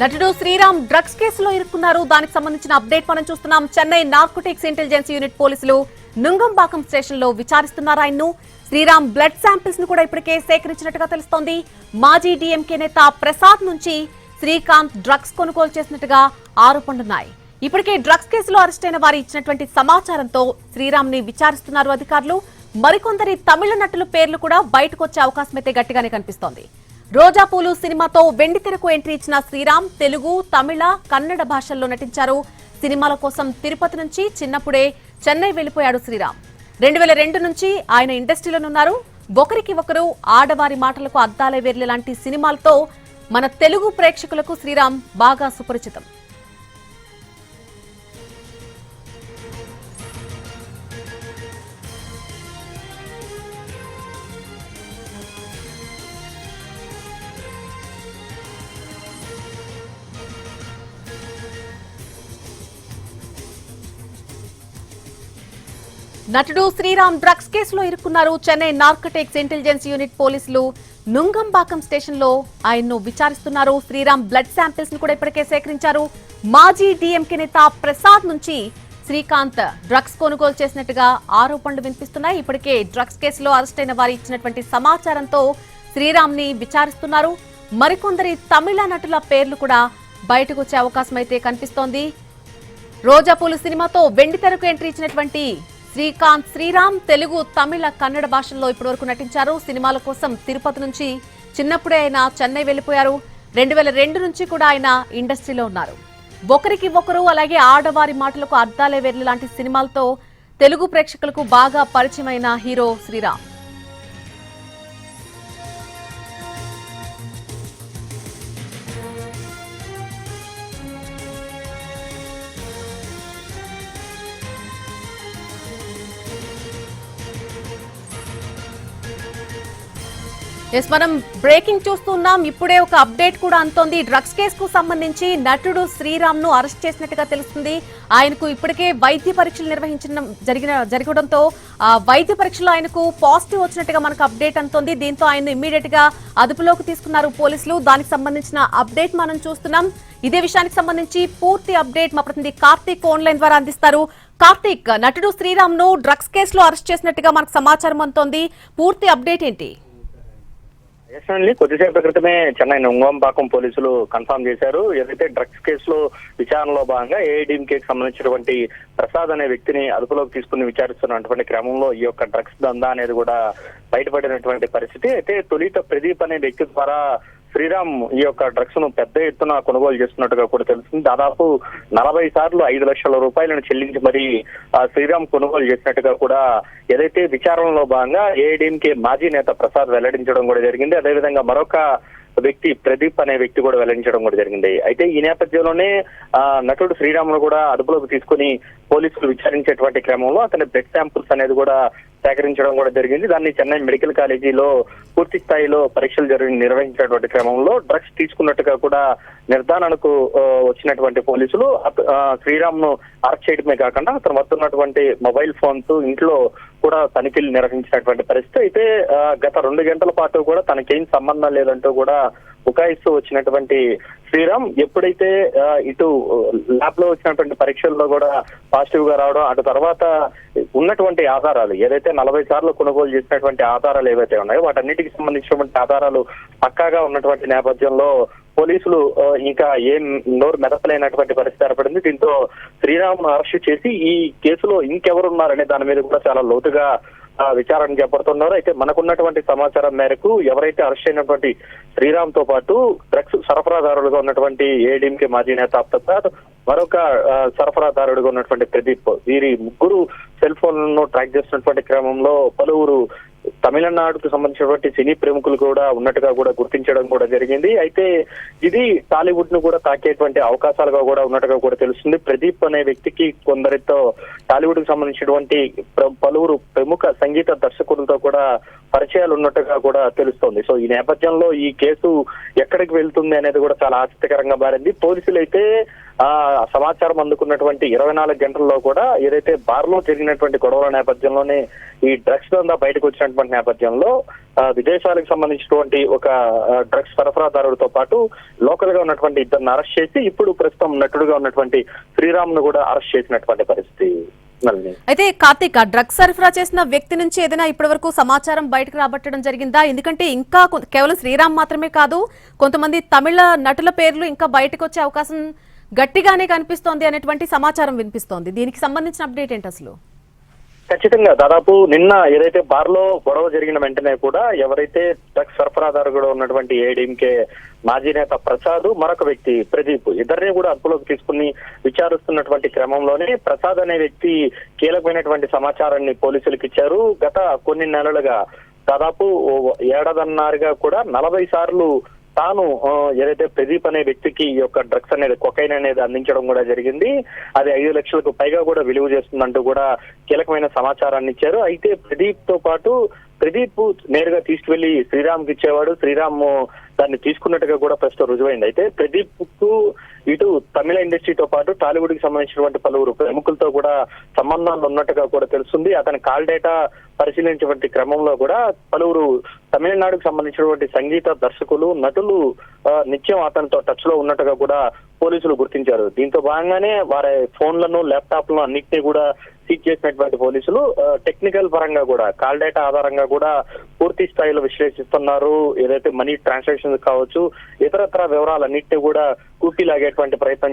నటుడు శ్రీరామ్ డ్రగ్స్ కేసులో ఇరుక్కున్నారు. దానికి సంబంధించిన అప్డేట్ మనం చూస్తున్నాం. చెన్నై నార్కోటిక్స్ ఇంటెలిజెన్స్ యూనిట్ పోలీసులు నుంగంబాకం స్టేషన్ లో విచారిస్తున్నారు ఆయన్ను. శ్రీరామ్ బ్లడ్ శాంపిల్స్ ను కూడా ఇప్పటికే సేకరించినట్టుగా తెలుస్తోంది. మాజీ డీఎంకే నేత ప్రసాద్ నుంచి శ్రీకాంత్ డ్రగ్స్ కొనుగోలు చేసినట్టుగా ఆరోపణలున్నాయి. ఇప్పటికే డ్రగ్స్ కేసులో అరెస్ట్ అయిన వారు ఇచ్చినటువంటి సమాచారంతో శ్రీరామ్ ని విచారిస్తున్నారు అధికారులు. మరికొందరి తమిళ నటుల పేర్లు కూడా బయటకు వచ్చే అవకాశం అయితే గట్టిగానే కనిపిస్తోంది. రోజాపూలు సినిమాతో వెండితెరకు ఎంట్రీ ఇచ్చిన శ్రీరామ్ తెలుగు, తమిళ, కన్నడ భాషల్లో నటించారు. సినిమాల కోసం తిరుపతి నుంచి చిన్నప్పుడే చెన్నై వెళ్లిపోయాడు శ్రీరామ్. 2002 నుంచి ఆయన ఇండస్ట్రీలోనున్నారు. ఒకరికి ఒకరు, ఆడవారి మాటలకు అద్దాలే వేర్లే లాంటి సినిమాలతో మన తెలుగు ప్రేక్షకులకు శ్రీరామ్ బాగా సుపరిచితం. నటుడు శ్రీరామ్ డ్రగ్స్ కేసులో ఇరుక్కున్నారు. చెన్నై నార్కోటిక్స్ ఇంటెలిజెన్స్ యూనిట్ పోలీసులు నుంగంబాకం స్టేషన్ లో ఆయన్ను విచారిస్తున్నారు. శ్రీరామ్ బ్లడ్ శాంపిల్స్ ను కూడా ఇప్పటికే సేకరించారు. మాజీ డీఎంకే నేత ప్రసాద్ నుంచి శ్రీకాంత్ డ్రగ్స్ కొనుగోలు చేసినట్టుగా ఆరోపణలు వినిపిస్తున్నాయి. ఇప్పటికే డ్రగ్స్ కేసులో అరెస్ట్ అయిన వారు ఇచ్చినటువంటి సమాచారంతో శ్రీరామ్ ని విచారిస్తున్నారు. మరికొందరి తమిళ నటుల పేర్లు కూడా బయటకు వచ్చే అవకాశం అయితే కనిపిస్తోంది. రోజాపూలు సినిమాతో వెండితెరకు ఎంట్రీ ఇచ్చినటువంటి శ్రీకాంత్ శ్రీరామ్ తెలుగు, తమిళ, కన్నడ భాషల్లో ఇప్పటివరకు నటించారు. సినిమాల కోసం తిరుపతి నుంచి చిన్నప్పుడే ఆయన చెన్నై వెళ్లిపోయారు. 2002 నుంచి కూడా ఆయన ఇండస్ట్రీలో ఉన్నారు. ఒకరికి ఒకరు, అలాగే ఆడవారి మాటలకు అద్దాలే వేర్లు లాంటి సినిమాలతో తెలుగు ప్రేక్షకులకు బాగా పరిచయమైన హీరో శ్రీరామ్. మనం బ్రేకింగ్ చూస్తున్నాం. ఇప్పుడే ఒక అప్డేట్ కూడా అంతోంది. డ్రగ్స్ కేసుకు సంబంధించి నటుడు శ్రీరామ్ ను అరెస్ట్ చేసినట్టుగా తెలుస్తుంది. ఆయనకు ఇప్పటికే వైద్య పరీక్షలు జరగడంతో వైద్య పరీక్షలో ఆయనకు పాజిటివ్ వచ్చినట్టుగా మనకు అప్డేట్ అంతోంది. దీంతో ఆయన ఇమ్మీడియట్ గా అదుపులోకి తీసుకున్నారు పోలీసులు. దానికి సంబంధించిన అప్డేట్ మనం చూస్తున్నాం. ఇదే విషయానికి సంబంధించి పూర్తి అప్డేట్ మా ప్రతినిధి కార్తీక్ ఆన్లైన్ ద్వారా అందిస్తారు. కార్తీక్, నటుడు శ్రీరామ్ ను డ్రగ్స్ కేసులో అరెస్ట్ చేసినట్టుగా మనకు సమాచారం అంతోంది. పూర్తి అప్డేట్ ఏంటి? కొద్దిసేపటి క్రితమే చెన్నై నుంగంబాకం పోలీసులు కన్ఫర్మ్ చేశారు. ఏదైతే డ్రగ్స్ కేసులో విచారణలో భాగంగా ఏఐడీఎంకేకి సంబంధించినటువంటి ప్రసాద్ అనే వ్యక్తిని అదుపులోకి తీసుకుని విచారిస్తున్నటువంటి క్రమంలో ఈ యొక్క డ్రగ్స్ దందా అనేది కూడా బయటపడినటువంటి పరిస్థితి. అయితే తొలిత ప్రదీప్ అనే వ్యక్తి ద్వారా శ్రీరామ్ ఈ యొక్క డ్రగ్స్ ను పెద్ద ఎత్తున కొనుగోలు చేస్తున్నట్టుగా కూడా తెలుస్తుంది. దాదాపు 40 సార్లు 5 లక్షల రూపాయలను చెల్లించి మరి శ్రీరామ్ కొనుగోలు చేసినట్టుగా కూడా ఏదైతే విచారణలో భాగంగా ఏఐడీఎంకే మాజీ నేత ప్రసాద్ వెల్లడించడం కూడా జరిగింది. అదేవిధంగా మరొక వ్యక్తి ప్రదీప్ అనే వ్యక్తి కూడా వెల్లడించడం కూడా జరిగింది. అయితే ఈ నేపథ్యంలోనే నటుడు శ్రీరామ్ ను కూడా అదుపులోకి తీసుకుని పోలీసులు విచారించేటువంటి క్రమంలో అతని బ్లడ్ శాంపుల్స్ అనేది కూడా సేకరించడం కూడా జరిగింది. దాన్ని చెన్నై మెడికల్ కాలేజీలో పూర్తి స్థాయిలో పరీక్షలు నిర్వహించినటువంటి క్రమంలో డ్రగ్స్ తీసుకున్నట్టుగా కూడా నిర్ధారణకు వచ్చినటువంటి పోలీసులు శ్రీరామ్ ను అరెస్ట్ చేయడమే కాకుండా అతను వస్తున్నటువంటి మొబైల్ ఫోన్స్ ఇంట్లో కూడా తనిఖీలు నిర్వహించినటువంటి పరిస్థితి. అయితే గత 2 గంటల పాటు కూడా తనకేం సంబంధం లేదంటూ కూడా బుకాయిస్తూ వచ్చినటువంటి శ్రీరామ్ ఎప్పుడైతే ఇటు ల్యాబ్ లో వచ్చినటువంటి పరీక్షల్లో కూడా పాజిటివ్ గా రావడం, అటు తర్వాత ఉన్నటువంటి ఆధారాలు ఏదైతే 40 సార్లు కొనుగోలు చేసినటువంటి ఆధారాలు ఏవైతే ఉన్నాయో వాటన్నిటికి సంబంధించినటువంటి ఆధారాలు పక్కాగా ఉన్నటువంటి నేపథ్యంలో పోలీసులు ఇంకా ఏం నోరు మెదపలేనటువంటి పరిస్థితి ఏర్పడింది. దీంతో శ్రీరామ్ అరెస్ట్ చేసి ఈ కేసులో ఇంకెవరున్నారనే దాని మీద కూడా చాలా లోతుగా విచారణ చేపడుతున్నారు. అయితే మనకున్నటువంటి సమాచారం మేరకు ఎవరైతే అరెస్ట్ అయినటువంటి శ్రీరామ్ తో పాటు డ్రగ్స్ సరఫరాదారులుగా ఉన్నటువంటి ఏఐడీఎంకే మాజీ నేత ప్రసాద్, మరొక సరఫరాదారుడుగా ఉన్నటువంటి ప్రదీప్, వీరి ముగ్గురు సెల్ ఫోన్లను ట్రాక్ చేస్తున్నటువంటి క్రమంలో పలువురు తమిళనాడుకు సంబంధించినటువంటి సినీ ప్రముఖులు కూడా ఉన్నట్టుగా కూడా గుర్తించడం కూడా జరిగింది. అయితే ఇది టాలీవుడ్ ను కూడా తాకేటువంటి అవకాశాలుగా కూడా ఉన్నట్టుగా కూడా తెలుస్తుంది. ప్రదీప్ అనే వ్యక్తికి కొందరితో టాలీవుడ్ కు సంబంధించినటువంటి పలువురు ప్రముఖ సంగీత దర్శకులతో కూడా పరిచయాలు ఉన్నట్టుగా కూడా తెలుస్తోంది. సో ఈ నేపథ్యంలో ఈ కేసు ఎక్కడికి వెళ్తుంది అనేది కూడా చాలా ఆసక్తికరంగా మారింది. పోలీసులు అయితే సమాచారం అందుకున్నటువంటి 24 గంటల్లో కూడా ఏదైతే బార్లో జరిగినటువంటి గొడవల నేపథ్యంలోనే ఈ డ్రగ్స్ దందా బయటకు వచ్చినటువంటి నేపథ్యంలో విదేశాలకు సంబంధించినటువంటి ఒక డ్రగ్స్ సరఫరాదారుడితో పాటు లోకల్ గా ఉన్నటువంటి ఇద్దరిని అరెస్ట్ చేసి ఇప్పుడు ప్రస్తుతం నటుడుగా ఉన్నటువంటి శ్రీరామ్ ను కూడా అరెస్ట్ చేసినటువంటి పరిస్థితి. అయితే కార్తీక్, డ్రగ్స్ సరఫరా చేసిన వ్యక్తి నుంచి ఏదైనా ఇప్పటి వరకు సమాచారం బయటకు రాబట్టడం జరిగిందా? ఎందుకంటే ఇంకా కేవలం శ్రీరామ్ మాత్రమే కాదు, కొంతమంది తమిళ నటుల పేర్లు ఇంకా బయటకు వచ్చే అవకాశం గట్టిగానే కనిపిస్తోంది అనేటువంటి సమాచారం వినిపిస్తోంది. దీనికి సంబంధించిన అప్డేట్ ఏంటి అసలు? ఖచ్చితంగా దాదాపు నిన్న ఏదైతే బార్లో గొడవ జరిగిన వెంటనే కూడా ఎవరైతే డ్రగ్స్ సరఫరాదారుగా ఉన్నటువంటి ఏఐడీఎంకే మాజీ నేత ప్రసాద్, మరొక వ్యక్తి ప్రదీప్, ఇద్దరిని కూడా అదుపులోకి తీసుకుని విచారిస్తున్నటువంటి క్రమంలోనే ప్రసాద్ అనే వ్యక్తి కీలకమైనటువంటి సమాచారాన్ని పోలీసులకు ఇచ్చారు. గత కొన్ని నెలలుగా దాదాపు ఏడాదిన్నరగా కూడా 40 సార్లు తాను ఏదైతే ప్రదీప్ అనే వ్యక్తికి ఈ యొక్క డ్రగ్స్ అనేది కొకైన్ అనేది అందించడం కూడా జరిగింది. అది 5 లక్షలకు పైగా కూడా విలువ చేస్తుందంటూ కూడా కీలకమైన సమాచారాన్ని ఇచ్చారు. అయితే ప్రదీప్ తో పాటు ప్రదీప్ నేరుగా తీసుకువెళ్లి శ్రీరామ్ కి ఇచ్చేవాడు, శ్రీరామ్ దాన్ని తీసుకున్నట్టుగా కూడా ప్రస్తుతం రుజువైంది. అయితే ప్రదీప్ కు ఇటు తమిళ ఇండస్ట్రీతో పాటు టాలీవుడ్ కి సంబంధించినటువంటి పలువురు ప్రముఖులతో కూడా సంబంధాలు ఉన్నట్టుగా కూడా తెలుస్తుంది. అతని కాల్ డేటా పరిశీలించినటువంటి క్రమంలో కూడా పలువురు తమిళనాడుకు సంబంధించినటువంటి సంగీత దర్శకులు, నటులు నిత్యం అతనితో టచ్ లో ఉన్నట్టుగా కూడా పోలీసులు గుర్తించారు. దీంతో భాగంగానే వారి ఫోన్లను, ల్యాప్టాప్లను అన్నింటినీ కూడా సీజ్ చేసినటువంటి పోలీసులు టెక్నికల్ పరంగా కూడా కాల్ డేటా ఆధారంగా కూడా పూర్తి స్థాయిలో విశ్లేషిస్తున్నారు. ఏదైతే మనీ ట్రాన్సాక్షన్స్ కావచ్చు, ఇతరత్ర వివరాలన్నింటినీ కూడా కూపీ లాగేటువంటి ప్రయత్నం